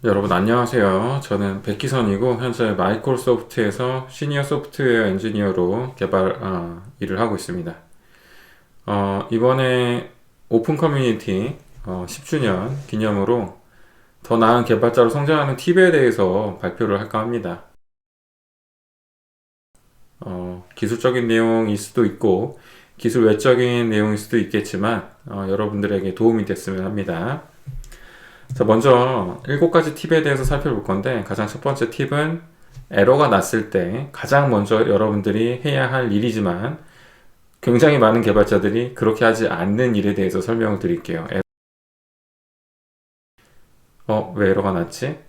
여러분 안녕하세요. 저는 백기선이고 현재 마이크로소프트에서 시니어 소프트웨어 엔지니어로 일을 하고 있습니다. 이번에 오픈 커뮤니티 10주년 기념으로 더 나은 개발자로 성장하는 팁에 대해서 발표를 할까 합니다. 기술적인 내용일 수도 있고 기술 외적인 내용일 수도 있겠지만 여러분들에게 도움이 됐으면 합니다. 자, 먼저 7가지 팁에 대해서 살펴볼 건데 가장 첫 번째 팁은 에러가 났을 때 가장 먼저 여러분들이 해야 할 일이지만 굉장히 많은 개발자들이 그렇게 하지 않는 일에 대해서 설명을 드릴게요. 왜 에러가 났지?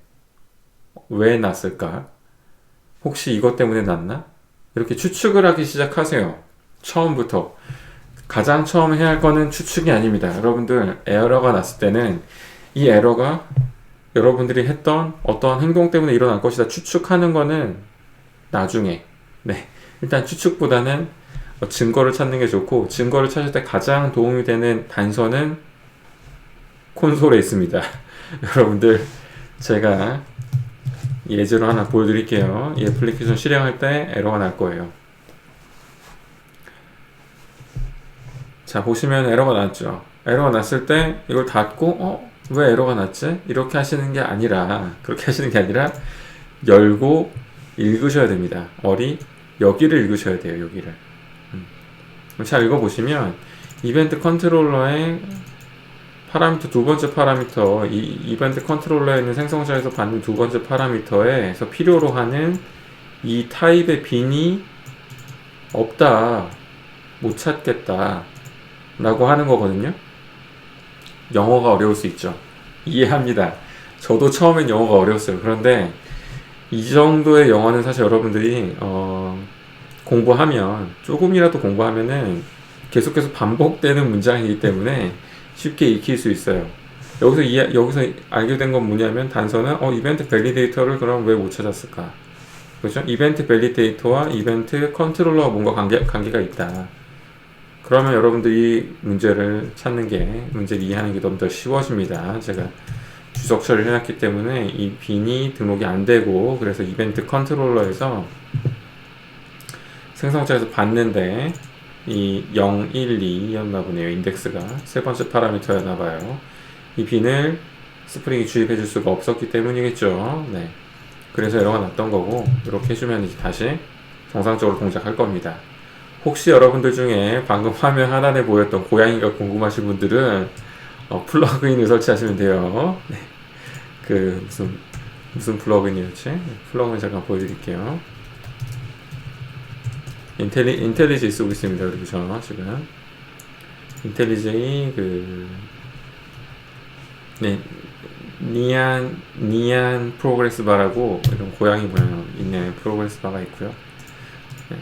왜 났을까? 혹시 이것 때문에 났나? 이렇게 추측을 하기 시작하세요. 처음부터. 가장 처음 해야 할 거는 추측이 아닙니다. 여러분들 에러가 났을 때는 이 에러가 여러분들이 했던 어떤 행동 때문에 일어날 것이다 추측하는 거는 나중에, 네, 일단 추측보다는 증거를 찾는 게 좋고, 증거를 찾을 때 가장 도움이 되는 단서는 콘솔에 있습니다. 여러분들, 제가 예제로 하나 보여드릴게요. 이 애플리케이션 실행할 때 에러가 날 거예요. 자, 보시면 에러가 났죠. 에러가 났을 때 이걸 닫고 왜 에러가 났지? 이렇게 하시는 게 아니라, 그렇게 하시는 게 아니라 열고 읽으셔야 됩니다. 여기를 읽으셔야 돼요. 여기를. 잘 읽어보시면 이벤트 컨트롤러의 파라미터, 두 번째 파라미터, 이 이벤트 컨트롤러에 있는 생성자에서 받는 두 번째 파라미터에서 필요로 하는 이 타입의 빈이 없다, 못 찾겠다 라고 하는 거거든요. 영어가 어려울 수 있죠. 이해합니다. 저도 처음엔 영어가 어려웠어요. 그런데 이 정도의 영어는 사실 여러분들이 공부하면, 조금이라도 공부하면은 계속해서 반복되는 문장이기 때문에 쉽게 익힐 수 있어요. 여기서 알게 된 건 뭐냐면, 단서는 이벤트 밸리데이터를 그럼 왜 못 찾았을까? 그렇죠? 이벤트 밸리데이터와 이벤트 컨트롤러가 뭔가 관계가 있다. 그러면 여러분들이 문제를 이해하는 게 너무 더 쉬워집니다. 제가 주석 처리를 해놨기 때문에 이 빈이 등록이 안 되고, 그래서 이벤트 컨트롤러에서 생성자에서 봤는데 이 0, 1, 2였나 보네요. 인덱스가 세 번째 파라미터였나 봐요. 이 빈을 스프링이 주입해 줄 수가 없었기 때문이겠죠. 네. 그래서 에러가 났던 거고, 이렇게 해주면 이제 다시 정상적으로 동작할 겁니다. 혹시 여러분들 중에 방금 화면 하단에 보였던 고양이가 궁금하신 분들은 플러그인을 설치하시면 돼요. 네. 그 무슨 플러그인이었지? 플러그인 잠깐 보여드릴게요. 인텔리지 쓰고 있습니다. 그리고 저 지금 인텔리제이 니안 프로그레스 바라고 이런 고양이 모양 있는 프로그레스 바가 있고요. 네.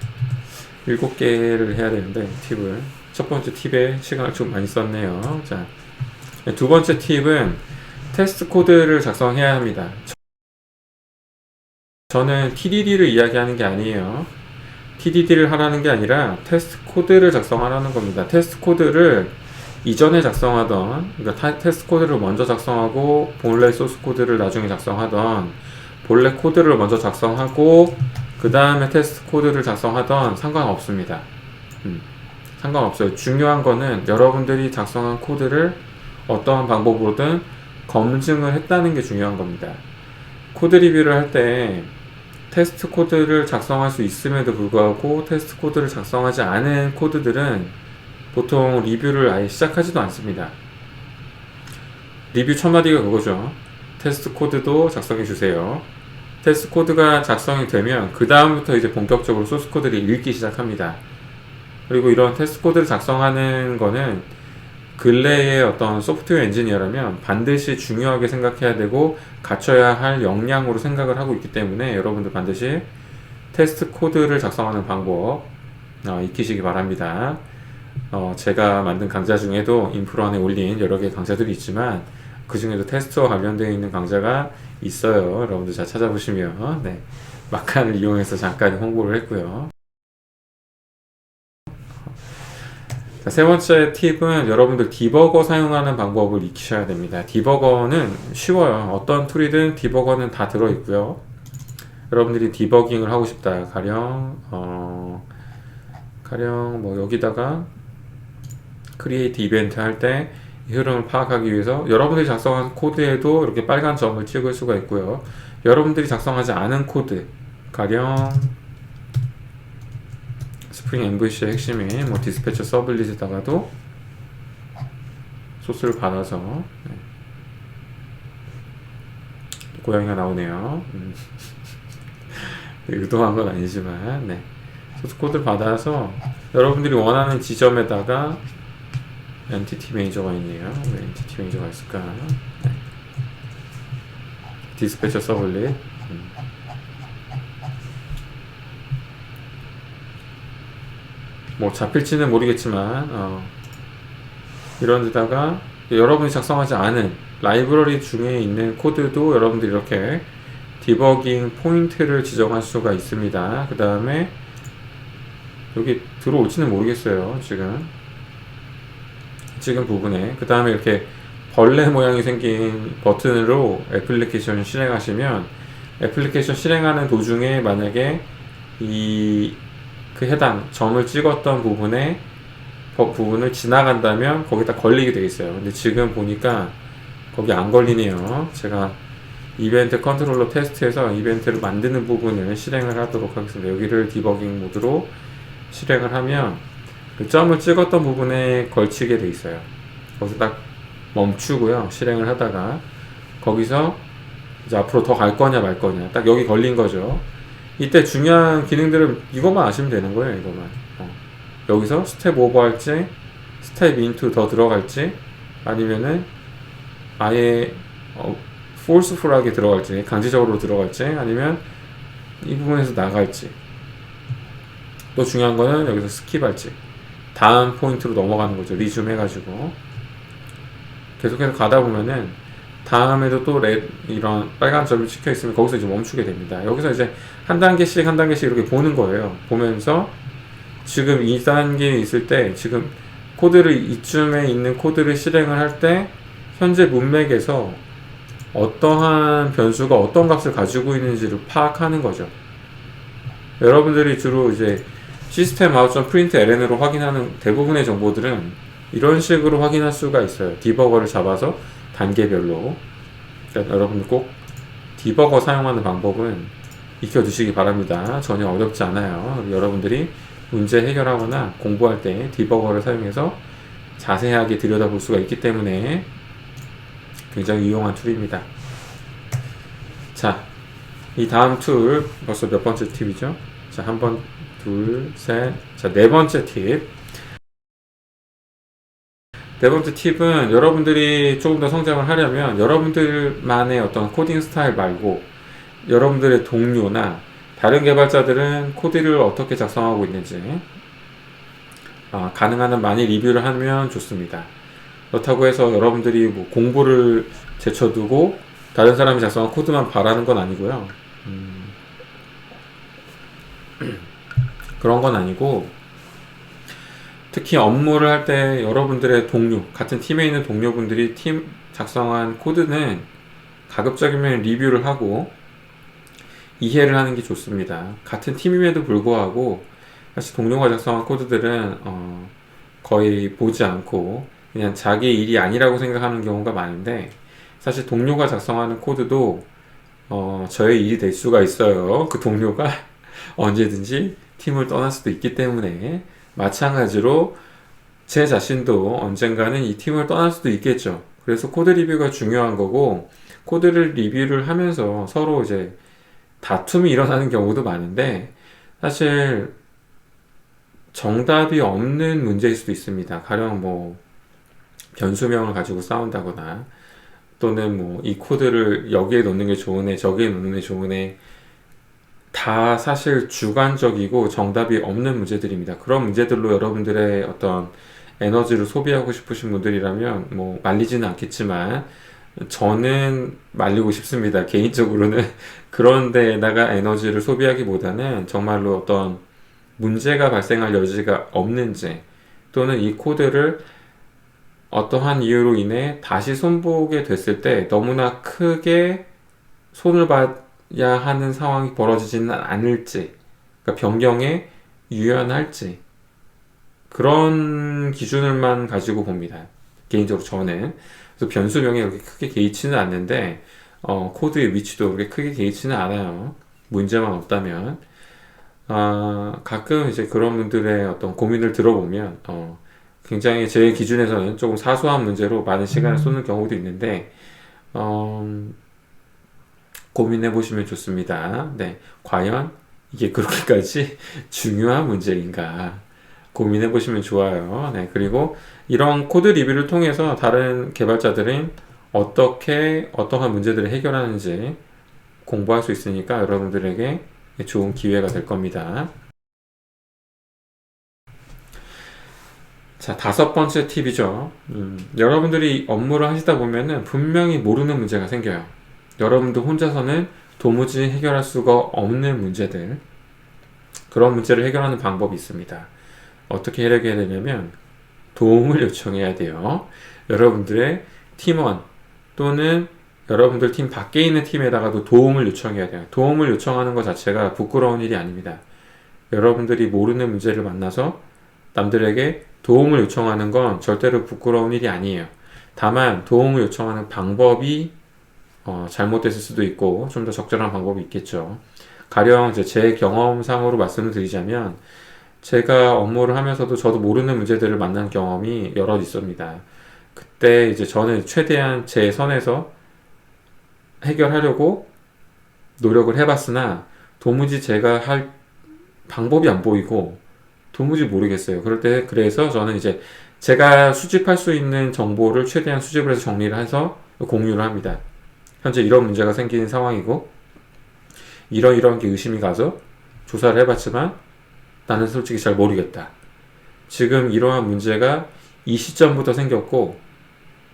7개를 해야 되는데 팁을, 첫 번째 팁에 시간을 좀 많이 썼네요. 자, 두 번째 팁은 테스트 코드를 작성해야 합니다. 저는 TDD를 이야기하는 게 아니에요. TDD를 하라는 게 아니라 테스트 코드를 작성하라는 겁니다. 테스트 코드를 이전에 작성하던, 그러니까 테스트 코드를 먼저 작성하고 본래 소스 코드를 나중에 작성하던, 본래 코드를 먼저 작성하고 그 다음에 테스트 코드를 작성하던 상관없습니다. 상관없어요. 중요한 거는 여러분들이 작성한 코드를 어떠한 방법으로든 검증을 했다는 게 중요한 겁니다. 코드 리뷰를 할 때 테스트 코드를 작성할 수 있음에도 불구하고 테스트 코드를 작성하지 않은 코드들은 보통 리뷰를 아예 시작하지도 않습니다. 리뷰 첫 마디가 그거죠. 테스트 코드도 작성해 주세요. 테스트 코드가 작성이 되면 그 다음부터 이제 본격적으로 소스 코드를 읽기 시작합니다. 그리고 이런 테스트 코드를 작성하는 거는 근래의 어떤 소프트웨어 엔지니어라면 반드시 중요하게 생각해야 되고 갖춰야 할 역량으로 생각을 하고 있기 때문에 여러분들 반드시 테스트 코드를 작성하는 방법 익히시기 바랍니다. 제가 만든 강좌 중에도 인프로 안에 올린 여러 개의 강좌들이 있지만 그 중에도 테스트와 관련되어 있는 강좌가 있어요. 여러분들 잘 찾아보시면, 네, 막간을 이용해서 잠깐 홍보를 했고요. 자, 세 번째 팁은 여러분들 디버거 사용하는 방법을 익히셔야 됩니다. 디버거는 쉬워요. 어떤 툴이든 디버거는 다 들어있고요. 여러분들이 디버깅을 하고 싶다. 가령 뭐 여기다가 크리에이트 이벤트 할 때 흐름을 파악하기 위해서 여러분들이 작성한 코드에도 이렇게 빨간 점을 찍을 수가 있고요. 여러분들이 작성하지 않은 코드, 가령 스프링 MVC의 핵심인 뭐 디스패처 서블릿에다가도 소스를 받아서 고양이가 나오네요. 의도한 건 아니지만 소스 코드를 받아서 여러분들이 원하는 지점에다가 엔티티 매니저가 있네요. 왜 엔티티 매니저가 있을까? 디스패처 서블릿. 뭐 잡힐지는 모르겠지만 이런 데다가 여러분이 작성하지 않은 라이브러리 중에 있는 코드도 여러분들이 이렇게 디버깅 포인트를 지정할 수가 있습니다. 그 다음에 여기 들어올지는 모르겠어요. 지금 부분에 그 다음에 이렇게 벌레 모양이 생긴 버튼으로 애플리케이션을 실행하시면 애플리케이션 실행하는 도중에 만약에 그 해당 점을 찍었던 부분을 지나간다면 거기다 걸리게 되어 있어요. 근데 지금 보니까 거기 안 걸리네요. 제가 이벤트 컨트롤러 테스트에서 이벤트를 만드는 부분을 실행을 하도록 하겠습니다. 여기를 디버깅 모드로 실행을 하면 그 점을 찍었던 부분에 걸치게 돼 있어요. 거기서 딱 멈추고요. 실행을 하다가 거기서 이제 앞으로 더 갈 거냐 말 거냐 딱 여기 걸린 거죠. 이때 중요한 기능들은 이것만 아시면 되는 거예요. 이것만 여기서 스텝 오버 할지 스텝 인투 더 들어갈지 아니면은 아예 forceful하게 들어갈지 강제적으로 들어갈지 아니면 이 부분에서 나갈지 또 중요한 거는 여기서 스킵할지 다음 포인트로 넘어가는 거죠. 리줌 해가지고 계속해서 가다 보면은 다음에도 또 이런 빨간 점이 찍혀 있으면 거기서 이제 멈추게 됩니다. 여기서 이제 한 단계씩 이렇게 보는 거예요. 보면서 지금 2단계에 있을 때 지금 이쯤에 있는 코드를 실행을 할 때 현재 문맥에서 어떠한 변수가 어떤 값을 가지고 있는지를 파악하는 거죠. 여러분들이 주로 이제 시스템 out.println으로 확인하는 대부분의 정보들은 이런 식으로 확인할 수가 있어요. 디버거를 잡아서 단계별로. 그러니까 여러분들 꼭 디버거 사용하는 방법은 익혀두시기 바랍니다. 전혀 어렵지 않아요. 여러분들이 문제 해결하거나 공부할 때 디버거를 사용해서 자세하게 들여다볼 수가 있기 때문에 굉장히 유용한 툴입니다. 자, 이 다음 툴 벌써 몇 번째 팁이죠? 자, 한 번, 둘, 셋. 자, 네 번째 팁. 네 번째 팁은 여러분들이 조금 더 성장을 하려면 여러분들만의 어떤 코딩 스타일 말고 여러분들의 동료나 다른 개발자들은 코드를 어떻게 작성하고 있는지 가능한 한 많이 리뷰를 하면 좋습니다. 그렇다고 해서 여러분들이 뭐 공부를 제쳐두고 다른 사람이 작성한 코드만 바라는 건 아니고요. 그런 건 아니고 특히 업무를 할 때 여러분들의 동료, 같은 팀에 있는 동료분들이 팀 작성한 코드는 가급적이면 리뷰를 하고 이해를 하는 게 좋습니다. 같은 팀임에도 불구하고 사실 동료가 작성한 코드들은 거의 보지 않고 그냥 자기 일이 아니라고 생각하는 경우가 많은데 사실 동료가 작성하는 코드도 저의 일이 될 수가 있어요. 그 동료가 언제든지 팀을 떠날 수도 있기 때문에 마찬가지로 제 자신도 언젠가는 이 팀을 떠날 수도 있겠죠. 그래서 코드 리뷰가 중요한 거고 코드를 리뷰를 하면서 서로 이제 다툼이 일어나는 경우도 많은데 사실 정답이 없는 문제일 수도 있습니다. 가령 뭐 변수명을 가지고 싸운다거나 또는 뭐 이 코드를 여기에 넣는 게 좋으네 저기에 넣는 게 좋으네 다 사실 주관적이고 정답이 없는 문제들입니다. 그런 문제들로 여러분들의 어떤 에너지를 소비하고 싶으신 분들이라면 뭐 말리지는 않겠지만 저는 말리고 싶습니다. 개인적으로는 그런 데에다가 에너지를 소비하기보다는 정말로 어떤 문제가 발생할 여지가 없는지 또는 이 코드를 어떠한 이유로 인해 다시 손보게 됐을 때 너무나 크게 손을 봐야 하는 상황이 벌어지지는 않을지, 그러니까 변경에 유연할지, 그런 기준을만 가지고 봅니다. 개인적으로 저는. 그래서 변수명에 그렇게 크게 개의치는 않는데, 코드의 위치도 그렇게 크게 개의치는 않아요. 문제만 없다면. 가끔 이제 그런 분들의 어떤 고민을 들어보면, 굉장히 제 기준에서는 조금 사소한 문제로 많은 시간을 쏟는 경우도 있는데, 고민해 보시면 좋습니다. 네. 과연 이게 그렇게까지 중요한 문제인가? 고민해 보시면 좋아요. 네. 그리고 이런 코드 리뷰를 통해서 다른 개발자들은 어떻게, 어떠한 문제들을 해결하는지 공부할 수 있으니까 여러분들에게 좋은 기회가 될 겁니다. 자, 다섯 번째 팁이죠. 여러분들이 업무를 하시다 보면은 분명히 모르는 문제가 생겨요. 여러분도 혼자서는 도무지 해결할 수가 없는 문제들, 그런 문제를 해결하는 방법이 있습니다. 어떻게 해결해야 되냐면 도움을 요청해야 돼요. 여러분들의 팀원 또는 여러분들 팀 밖에 있는 팀에다가도 도움을 요청해야 돼요. 도움을 요청하는 것 자체가 부끄러운 일이 아닙니다. 여러분들이 모르는 문제를 만나서 남들에게 도움을 요청하는 건 절대로 부끄러운 일이 아니에요. 다만 도움을 요청하는 방법이 잘못됐을 수도 있고 좀 더 적절한 방법이 있겠죠. 가령 이제 제 경험상으로 말씀을 드리자면 제가 업무를 하면서도 저도 모르는 문제들을 만난 경험이 여럿 있습니다. 그때 이제 저는 최대한 제 선에서 해결하려고 노력을 해봤으나 도무지 제가 할 방법이 안 보이고 도무지 모르겠어요. 그럴 때 그래서 저는 이제 제가 수집할 수 있는 정보를 최대한 수집을 해서 정리를 해서 공유를 합니다. 현재 이런 문제가 생긴 상황이고 이런 게 의심이 가서 조사를 해봤지만 나는 솔직히 잘 모르겠다. 지금 이러한 문제가 이 시점부터 생겼고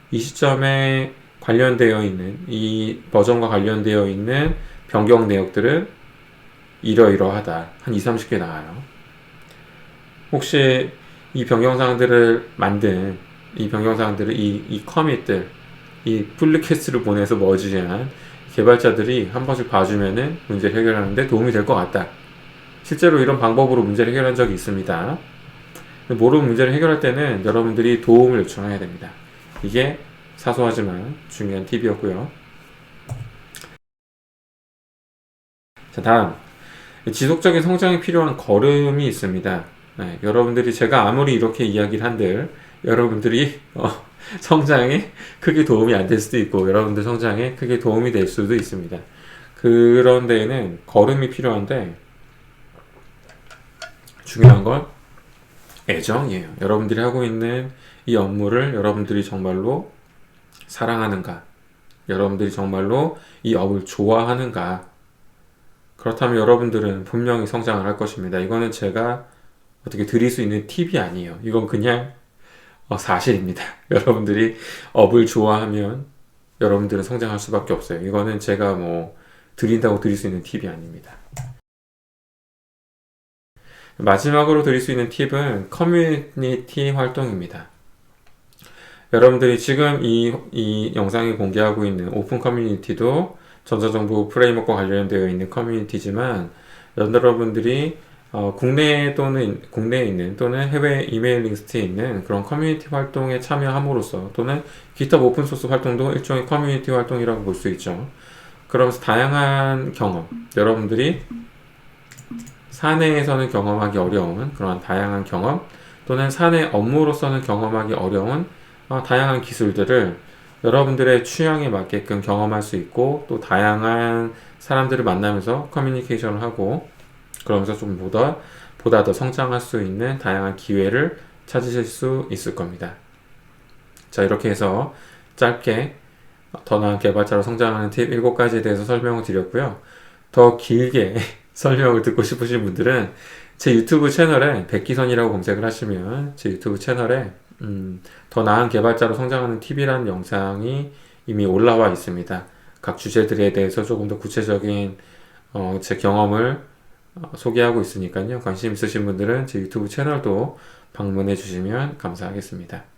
이 시점에 관련되어 있는 이 버전과 관련되어 있는 변경 내역들은 이러이러하다. 한 2, 30개 나와요. 혹시 이 변경사항들을 만든 이 변경사항들을 이 커밋들 이 풀리퀘스트를 보내서 머지한 개발자들이 한 번씩 봐주면은 문제를 해결하는데 도움이 될 것 같다. 실제로 이런 방법으로 문제를 해결한 적이 있습니다. 모르는 문제를 해결할 때는 여러분들이 도움을 요청해야 됩니다. 이게 사소하지만 중요한 팁이었고요. 자, 다음 지속적인 성장이 필요한 걸음이 있습니다. 네, 여러분들이 제가 아무리 이렇게 이야기를 한들 여러분들이 성장에 크게 도움이 안 될 수도 있고 여러분들 성장에 크게 도움이 될 수도 있습니다. 그런 데에는 걸음이 필요한데 중요한 건 애정이에요. 여러분들이 하고 있는 이 업무를 여러분들이 정말로 사랑하는가? 여러분들이 정말로 이 업을 좋아하는가? 그렇다면 여러분들은 분명히 성장을 할 것입니다. 이거는 제가 어떻게 드릴 수 있는 팁이 아니에요. 이건 그냥 사실입니다. 여러분들이 업을 좋아하면 여러분들은 성장할 수밖에 없어요. 이거는 제가 뭐 드린다고 드릴 수 있는 팁이 아닙니다. 마지막으로 드릴 수 있는 팁은 커뮤니티 활동입니다. 여러분들이 지금 이 영상이 공개하고 있는 오픈 커뮤니티도 전자정부 프레임워크와 관련되어 있는 커뮤니티지만 여러분들이 국내에 있는 또는 해외 이메일 리스트에 있는 그런 커뮤니티 활동에 참여함으로써 또는 GitHub 오픈소스 활동도 일종의 커뮤니티 활동이라고 볼 수 있죠. 그러면서 다양한 경험, 여러분들이 사내에서는 경험하기 어려운 그런 다양한 경험 또는 사내 업무로서는 경험하기 어려운 다양한 기술들을 여러분들의 취향에 맞게끔 경험할 수 있고 또 다양한 사람들을 만나면서 커뮤니케이션을 하고 그러면서 좀 보다 더 성장할 수 있는 다양한 기회를 찾으실 수 있을 겁니다. 자, 이렇게 해서 짧게 더 나은 개발자로 성장하는 팁 7가지에 대해서 설명을 드렸고요. 더 길게 설명을 듣고 싶으신 분들은 제 유튜브 채널에 백기선이라고 검색을 하시면 제 유튜브 채널에 더 나은 개발자로 성장하는 팁이라는 영상이 이미 올라와 있습니다. 각 주제들에 대해서 조금 더 구체적인 제 경험을 소개하고 있으니까요. 관심 있으신 분들은 제 유튜브 채널도 방문해 주시면 감사하겠습니다.